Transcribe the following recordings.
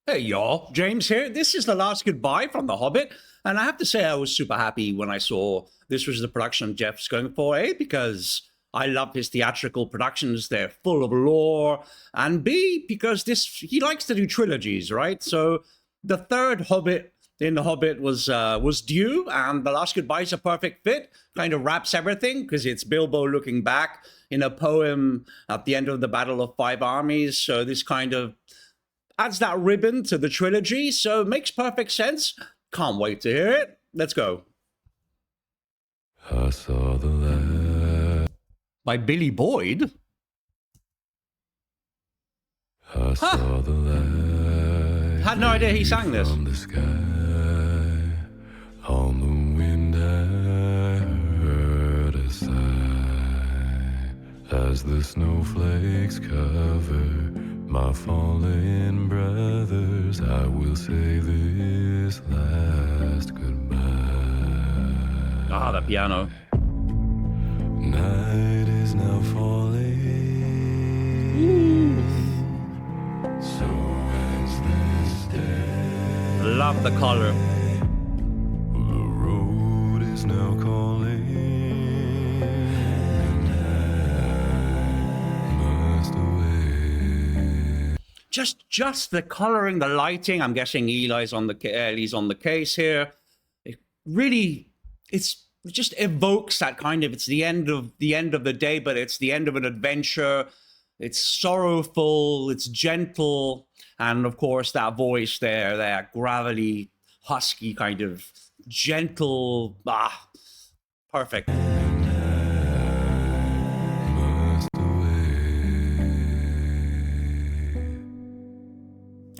Hey y'all, James here. This is the last goodbye from The Hobbit, and I have to say I was super happy when I saw this was the production Geoff's going for, A, because I love his theatrical productions, they're full of lore, and B, because he likes to do trilogies, right? So the third Hobbit in The Hobbit was due, and The Last Goodbye is a perfect fit, kind of wraps everything, because it's Bilbo looking back in a poem at the end of the Battle of Five Armies, so this kind of adds that ribbon to the trilogy, so it makes perfect sense. Can't wait to hear it. Let's go. I saw the light. By Billy Boyd? I saw the light. Had no idea he sang this. From the sky, on the wind I heard a sigh, as the snowflakes cover my fallen brothers. I will say this last goodbye. Ah, the piano. Night is now falling. Ooh. So ends this day. Love the color. The road is now calling, and I must away. Just the coloring, the lighting. I'm guessing Ellie's on the case here. It really, it just evokes that kind of. It's the end of the day, but it's the end of an adventure. It's sorrowful. It's gentle, and of course that voice there, that gravelly, husky kind of gentle. Perfect.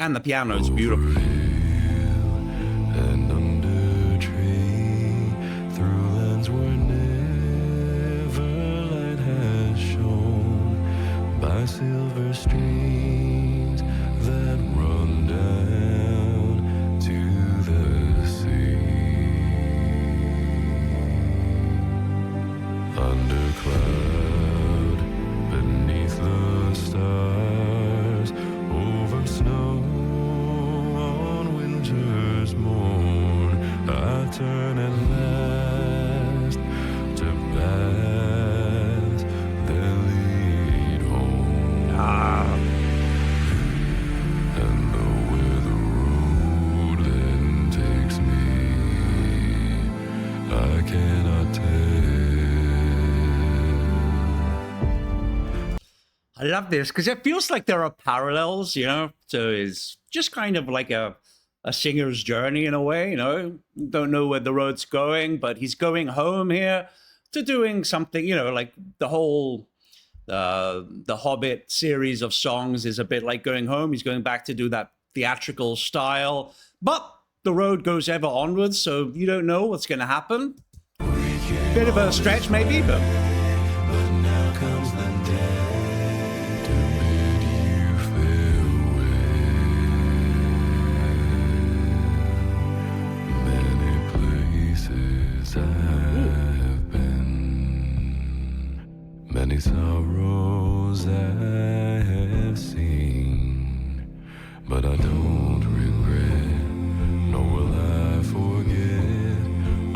And the piano is beautiful. And under a tree, through lands where never light has shone, by silver streams that run down to the sea. Under cloud, beneath the stars, over snow on winter's morn, I turn at last to paths that lead home. And though where the road then takes me, I cannot tell. I love this because it feels like there are parallels, to his just kind of like a singer's journey in a way, Don't know where the road's going, but he's going home here to doing something, like the whole the Hobbit series of songs is a bit like going home. He's going back to do that theatrical style, but the road goes ever onwards, so you don't know what's going to happen. Bit of a stretch maybe, but now comes the day to bid you farewell. Many places I have been, many sorrows I have seen, but I don't regret, nor will I forget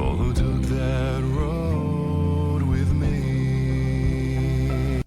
all who took that road with me.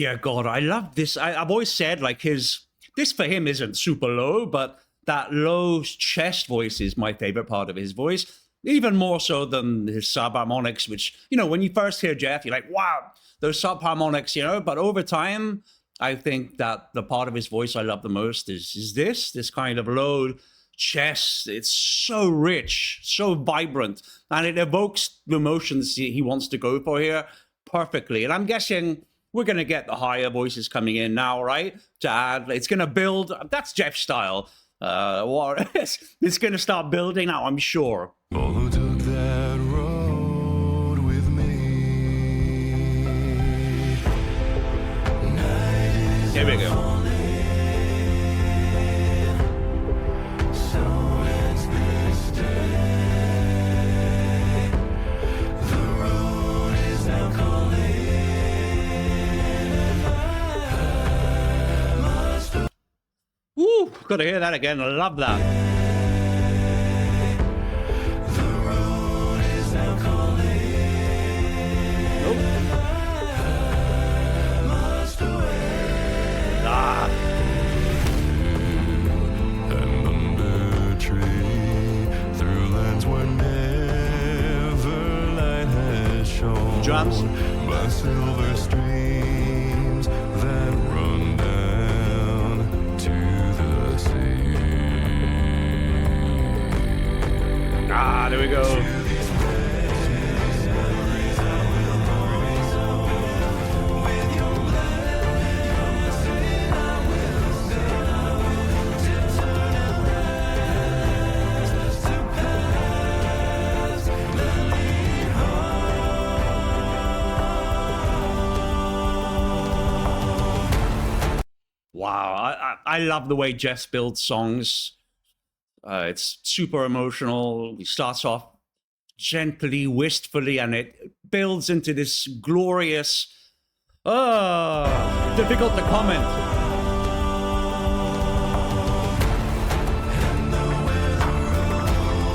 dear God, I love this. I've always said, like, this for him isn't super low, but that low chest voice is my favorite part of his voice, even more so than his subharmonics, which, when you first hear Geoff, you're like, wow, those subharmonics, but over time, I think that the part of his voice I love the most is this kind of low chest. It's so rich, so vibrant, and it evokes the emotions he wants to go for here perfectly. And I'm guessing we're going to get the higher voices coming in now, right? To add, it's going to build. That's Geoff's style. It's going to start building now, I'm sure. All who took that road with me. Here we go. So ends this day. The road is now calling. gotta hear that again. I love that. Drums. By silver streams that run down to the sea. Ah, there we go. Wow, I love the way Geoff builds songs. It's super emotional. He starts off gently, wistfully, and it builds into this glorious, difficult to comment.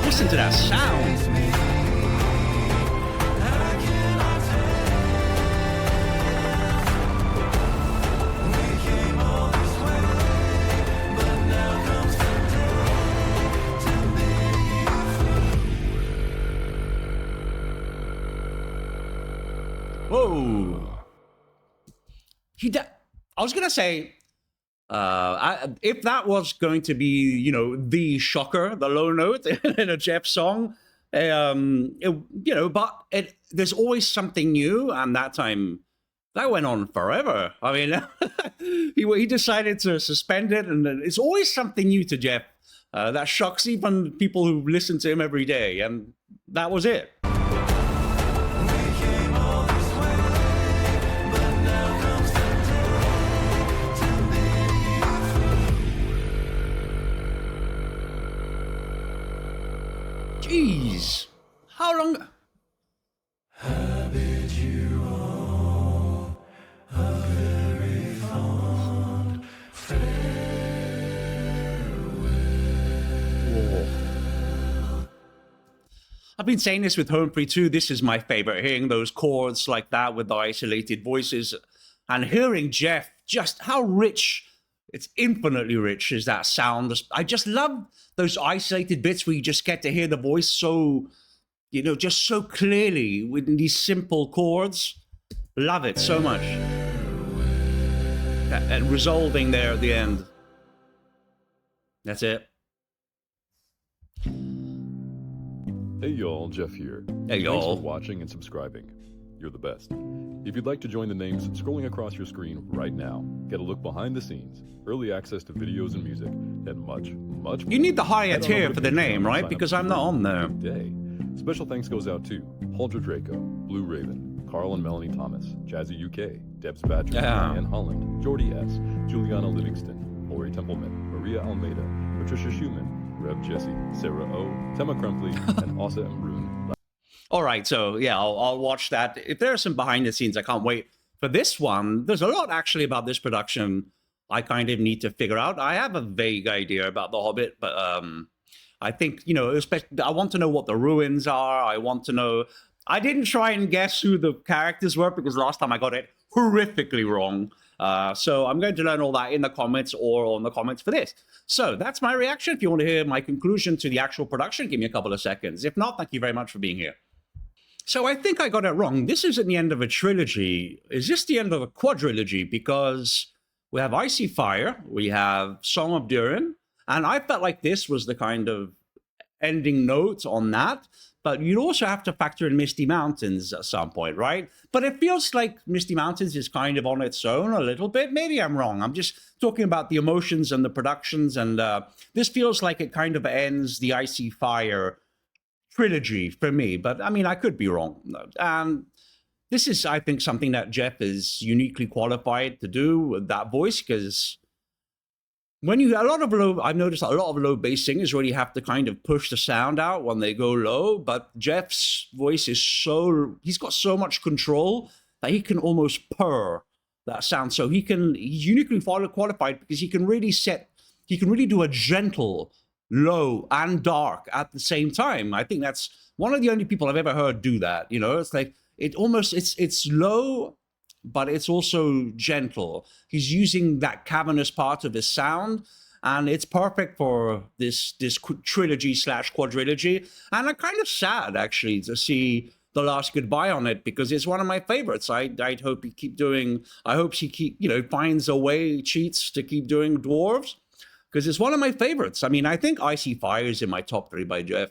Listen to that sound. Whoa. I was gonna say, if that was going to be, the shocker, the low note in a Geoff song, but there's always something new, and that time that went on forever. I mean, he decided to suspend it, and it's always something new to Geoff that shocks even people who listen to him every day, and that was it. Jeez, how long? I bid you all a very fond farewell. I've been saying this with Home Free too. This is my favorite, hearing those chords like that with the isolated voices and hearing Geoff, just how rich, it's infinitely rich is that sound. I just love those isolated bits where you just get to hear the voice so, just so clearly with these simple chords. Love it so much. And resolving there at the end. That's it. Hey y'all, Geoff here. Hey Thanks y'all. for watching and subscribing. You're the best. If you'd like to join the names scrolling across your screen right now, get a look behind the scenes, early access to videos and music, and much, much more. You need the higher head on tier over for to the name, Patreon right? and sign Because up I'm not on there. today. Special thanks goes out to Pauldra Draco, Blue Raven, Carl and Melanie Thomas, Jazzy UK, Debs Badger, Yeah. Ann Holland, Jordy S., Juliana Livingston, Lori Templeman, Maria Almeida, Patricia Schumann, Rev Jesse, Sarah O., Tema Crumpley, and Asa M. Brune. All right, so yeah, I'll watch that. If there are some behind the scenes, I can't wait for this one. There's a lot actually about this production I kind of need to figure out. I have a vague idea about The Hobbit, but I think, especially, I want to know what the ruins are. I want to know. I didn't try and guess who the characters were because last time I got it horrifically wrong. So I'm going to learn all that in the comments or on the comments for this. So that's my reaction. If you want to hear my conclusion to the actual production, give me a couple of seconds. If not, thank you very much for being here. So I think I got it wrong. This isn't the end of a trilogy. Is this the end of a quadrilogy? Because we have Icy Fire, we have Song of Durin, and I felt like this was the kind of ending note on that. But you'd also have to factor in Misty Mountains at some point, right? But it feels like Misty Mountains is kind of on its own a little bit. Maybe I'm wrong. I'm just talking about the emotions and the productions, and this feels like it kind of ends the Icy Fire trilogy for me, but I mean, I could be wrong. And this is, I think, something that Geoff is uniquely qualified to do with that voice, because when you, I've noticed a lot of low bass singers really have to kind of push the sound out when they go low, but Geoff's voice is he's got so much control that he can almost purr that sound. So he's uniquely qualified because he can really set he can really do a gentle, low, and dark at the same time. I think that's one of the only people I've ever heard do that. You know, it's like it's low, but it's also gentle. He's using that cavernous part of his sound, and it's perfect for this trilogy slash quadrilogy. And I'm kind of sad actually to see the last goodbye on it, because it's one of my favorites. I'd hope he keep doing. I hope he finds a way, cheats to keep doing dwarves, because it's one of my favorites. I mean, I think Icy Fire is in my top 3 by Geoff.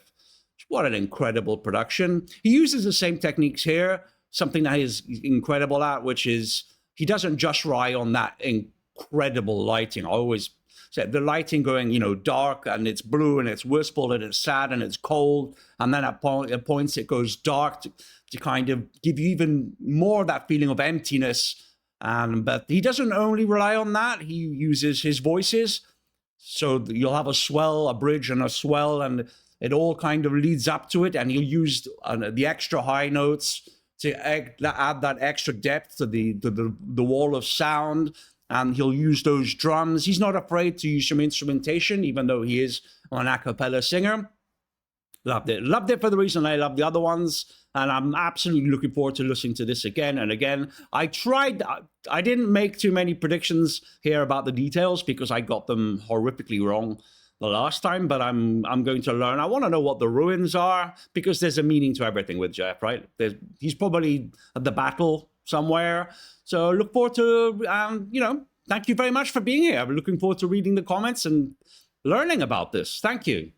What an incredible production. He uses the same techniques here, something that he's incredible at, which is he doesn't just rely on that incredible lighting. I always said the lighting going, dark and it's blue and it's wistful and it's sad and it's cold. And then at points it goes dark to kind of give you even more that feeling of emptiness. But he doesn't only rely on that. He uses his voices. So you'll have a swell, a bridge, and a swell, and it all kind of leads up to it. And he'll use the extra high notes to add that extra depth to the wall of sound. And he'll use those drums. He's not afraid to use some instrumentation, even though he is an a cappella singer. Loved it. Loved it for the reason I love the other ones. And I'm absolutely looking forward to listening to this again and again. I didn't make too many predictions here about the details because I got them horrifically wrong the last time, but I'm going to learn. I want to know what the ruins are, because there's a meaning to everything with Geoff, right? He's probably at the battle somewhere. So look forward to, thank you very much for being here. I'm looking forward to reading the comments and learning about this. Thank you.